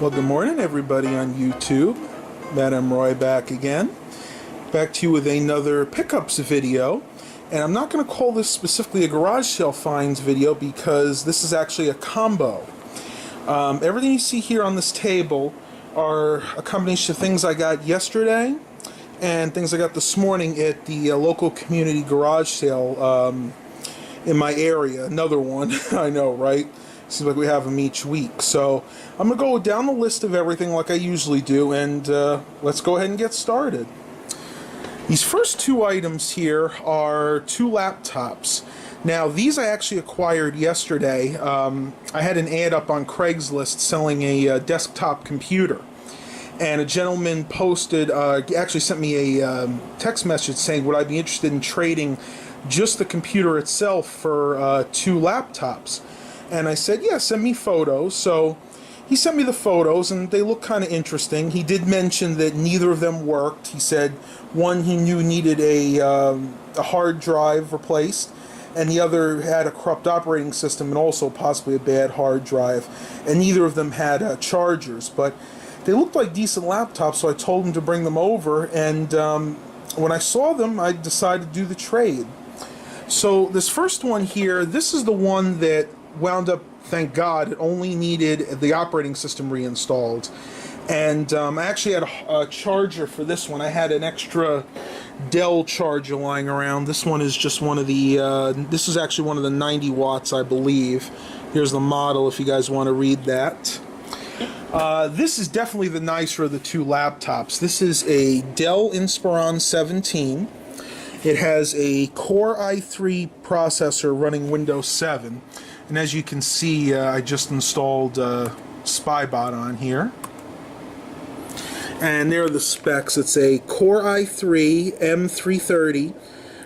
Well, good morning, everybody on YouTube. Madam Roy back again. Back to you with another pickups video. And I'm not going to call this specifically a garage sale finds video because this is actually a combo. Everything you see here on this table are a combination of things I got yesterday and things I got this morning at the local community garage sale in my area. Another one, I know, right? Seems like we have them each week. So I'm going to go down the list of everything like I usually do, and let's go ahead and get started. These first two items here are two laptops. Now, these I actually acquired yesterday. I had an ad up on Craigslist selling a desktop computer. And a gentleman posted, actually sent me a text message saying, would I be interested in trading just the computer itself for two laptops? And I said, yeah, send me photos. So he sent me the photos, and they look kind of interesting. He did mention that neither of them worked. He said one he knew needed a hard drive replaced, and the other had a corrupt operating system and also possibly a bad hard drive. And neither of them had chargers, but they looked like decent laptops, so I told him to bring them over. And when I saw them, I decided to do the trade. So this first one here, this is the one that wound up, thank God, it only needed the operating system reinstalled. And I actually had a charger for this one. I had an extra Dell charger lying around. This one is just one of the, this is actually one of the 90 watts, I believe. Here's the model if you guys want to read that. This is definitely the nicer of the two laptops. This is a Dell Inspiron 17. It has a Core i3 processor running Windows 7. And as you can see, I just installed SpyBot on here. And there are the specs. It's a Core i3 M330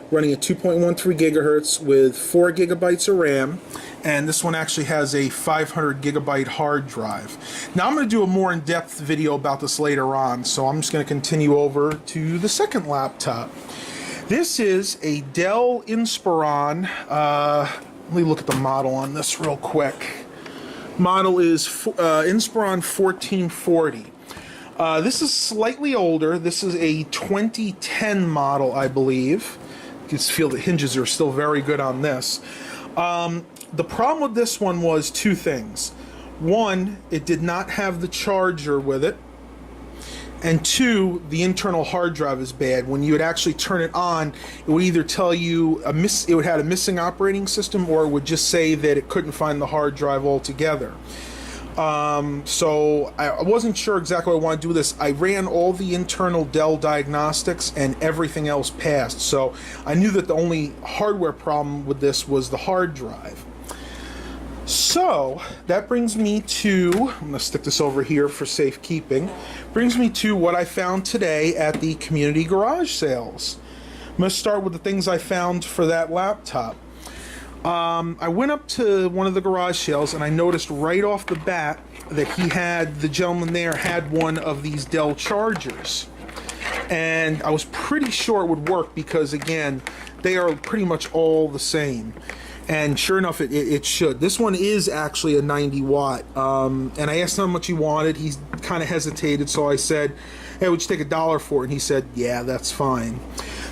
running at 2.13 gigahertz with 4 gigabytes of RAM. And this one actually has a 500 gigabyte hard drive. Now I'm going to do a more in-depth video about this later on, so I'm just going to continue over to the second laptop. This is a Dell Inspiron. Let me look at the model on this real quick. Model is Inspiron 1440. This is slightly older. This is a 2010 model, I believe. You can feel the hinges are still very good on this. The problem with this one was two things. One, it did not have the charger with it. And two, the internal hard drive is bad. When you would actually turn it on, it would either tell you it would have a missing operating system, or it would just say that it couldn't find the hard drive altogether. So I wasn't sure exactly what I want to do with this. I ran all the internal Dell diagnostics and everything else passed. So I knew that the only hardware problem with this was the hard drive. So that brings me to, I'm going to stick this over here for safekeeping, brings me to what I found today at the community garage sales. I'm going to start with the things I found for that laptop. I went up to one of the garage sales and I noticed right off the bat that the gentleman there had one of these Dell chargers. And I was pretty sure it would work because, again, they are pretty much all the same. And sure enough, it should. This one is actually a 90 watt. And I asked him how much he wanted. He kind of hesitated, so I said, hey, would you take $1 for it? And he said, yeah, that's fine.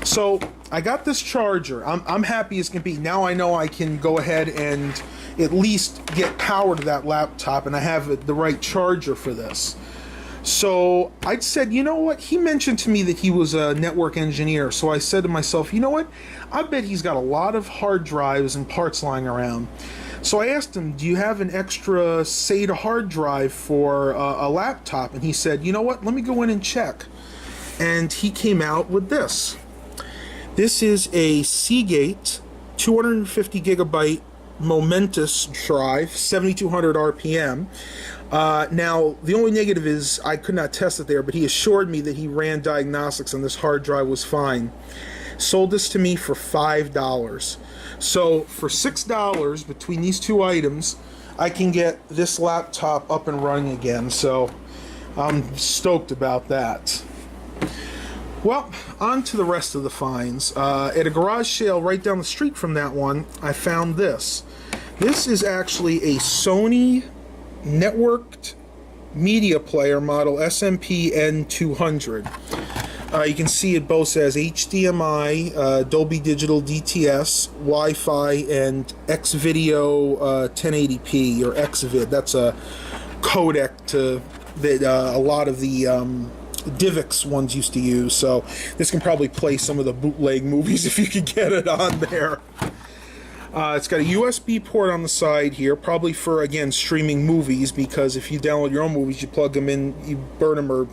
So I got this charger. I'm happy as can be. Now I know I can go ahead and at least get power to that laptop, and I have the right charger for this. So I said, you know what? He mentioned to me that he was a network engineer. So I said to myself, you know what? I bet he's got a lot of hard drives and parts lying around. So I asked him, do you have an extra SATA hard drive for a laptop? And he said, you know what? Let me go in and check. And he came out with this. This is a Seagate 250 gigabyte Momentous drive, 7200 RPM. Now, the only negative is I could not test it there, but he assured me that he ran diagnostics and this hard drive was fine. Sold this to me for $5. So for $6 between these two items, I can get this laptop up and running again. So I'm stoked about that. Well, on to the rest of the finds. At a garage sale right down the street from that one, I found this. This is actually a Sony networked media player model SMP N200. You can see it both says HDMI, Dolby Digital DTS, Wi-Fi, and X-Video 1080p, or XVID. That's a codec that a lot of the DivX ones used to use. So this can probably play some of the bootleg movies if you could get it on there. It's got a USB port on the side here, probably for, again, streaming movies, because if you download your own movies, you plug them in, you burn them or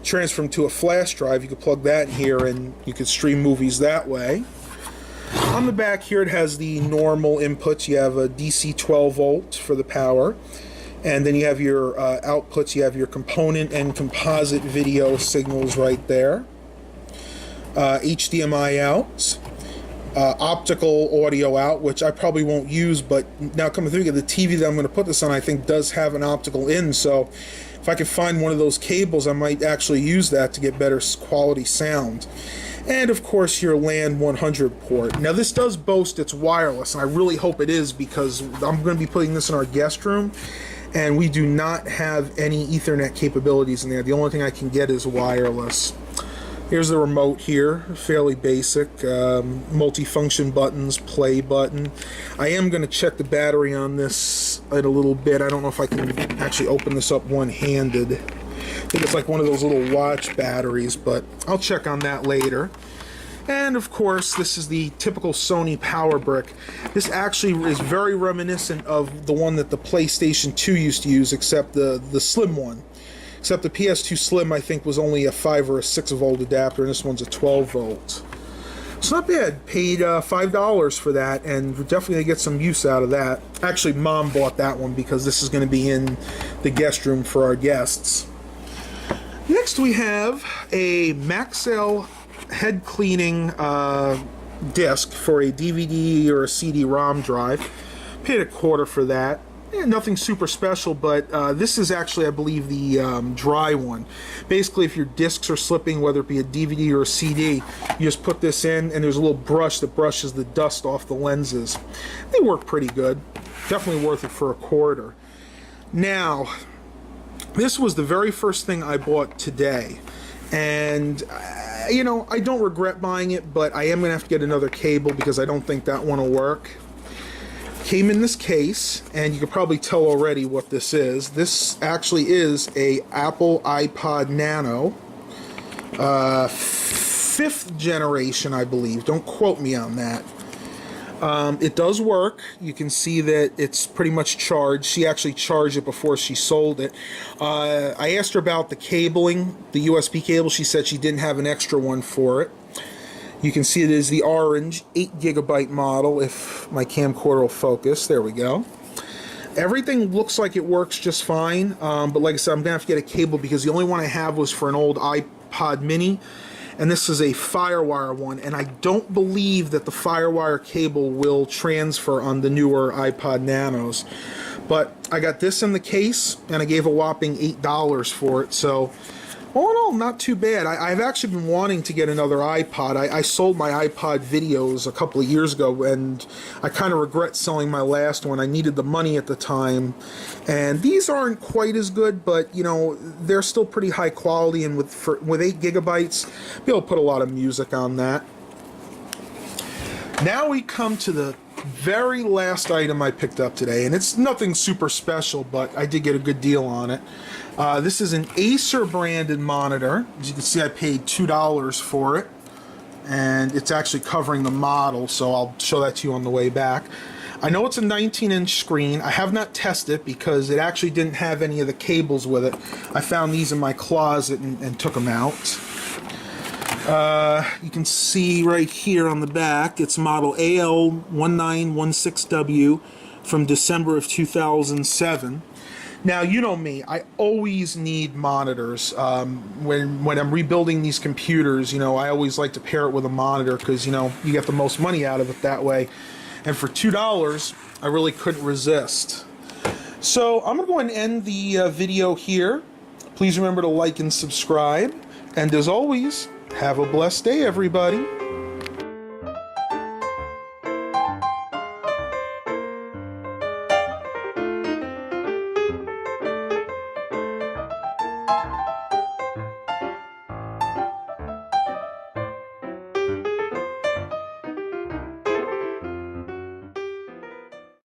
transfer them to a flash drive, you could plug that in here and you could stream movies that way. On the back here it has the normal inputs. You have a DC 12 volt for the power, and then you have your outputs. You have your component and composite video signals right there. HDMI out. Optical audio out, which I probably won't use, but now coming through, the TV that I'm going to put this on, I think, does have an optical in, so if I can find one of those cables, I might actually use that to get better quality sound. And of course your LAN 100 port. Now this does boast it's wireless, and I really hope it is, because I'm going to be putting this in our guest room, and we do not have any Ethernet capabilities in there. The only thing I can get is wireless. Here's the remote here, fairly basic, multi-function buttons, play button. I am going to check the battery on this in a little bit. I don't know if I can actually open this up one-handed. I think it's like one of those little watch batteries, but I'll check on that later. And of course, this is the typical Sony power brick. This actually is very reminiscent of the one that the PlayStation 2 used to use, except the slim one. Except the PS2 Slim, I think, was only a 5 or a 6 volt adapter, and this one's a 12 volt. It's not bad. Paid $5 for that, and we're definitely going to get some use out of that. Actually, Mom bought that one because this is going to be in the guest room for our guests. Next, we have a Maxell head cleaning disc for a DVD or a CD-ROM drive. Paid $0.25 for that. Nothing super special, but this is actually, I believe, the dry one. Basically, if your discs are slipping, whether it be a DVD or a CD, you just put this in, and there's a little brush that brushes the dust off the lenses. They work pretty good. Definitely worth it for $0.25. Now, this was the very first thing I bought today, and you know, I don't regret buying it, but I am going to have to get another cable because I don't think that one will work. Came in this case, and you can probably tell already what this is. This actually is a Apple iPod Nano, 5th generation, I believe. Don't quote me on that. It does work. You can see that it's pretty much charged. She actually charged it before she sold it. I asked her about the cabling, the USB cable. She said she didn't have an extra one for it. You can see it is the orange 8GB model, if my camcorder will focus. There we go. Everything looks like it works just fine, but like I said, I'm going to have to get a cable because the only one I have was for an old iPod mini, and this is a FireWire one, and I don't believe that the FireWire cable will transfer on the newer iPod Nanos. But I got this in the case, and I gave a whopping $8 for it, so all in all, not too bad. I've actually been wanting to get another iPod. I sold my iPod videos a couple of years ago, and I kind of regret selling my last one. I needed the money at the time, and these aren't quite as good, but you know, they're still pretty high quality, and with 8 gigabytes, be able to put a lot of music on that. Now we come to the very last item I picked up today, and it's nothing super special, but I did get a good deal on it. This is an Acer branded monitor. As you can see, I paid $2 for it, and it's actually covering the model, so I'll show that to you on the way back. I know it's a 19-inch screen. I have not tested it because it actually didn't have any of the cables with it. I found these in my closet and took them out. You can see right here on the back, it's model AL1916W from December of 2007. Now, you know me, I always need monitors. When I'm rebuilding these computers, you know, I always like to pair it with a monitor because, you know, you get the most money out of it that way. And for $2, I really couldn't resist. So I'm going to go ahead and end the video here. Please remember to like and subscribe. And as always, have a blessed day, everybody. you.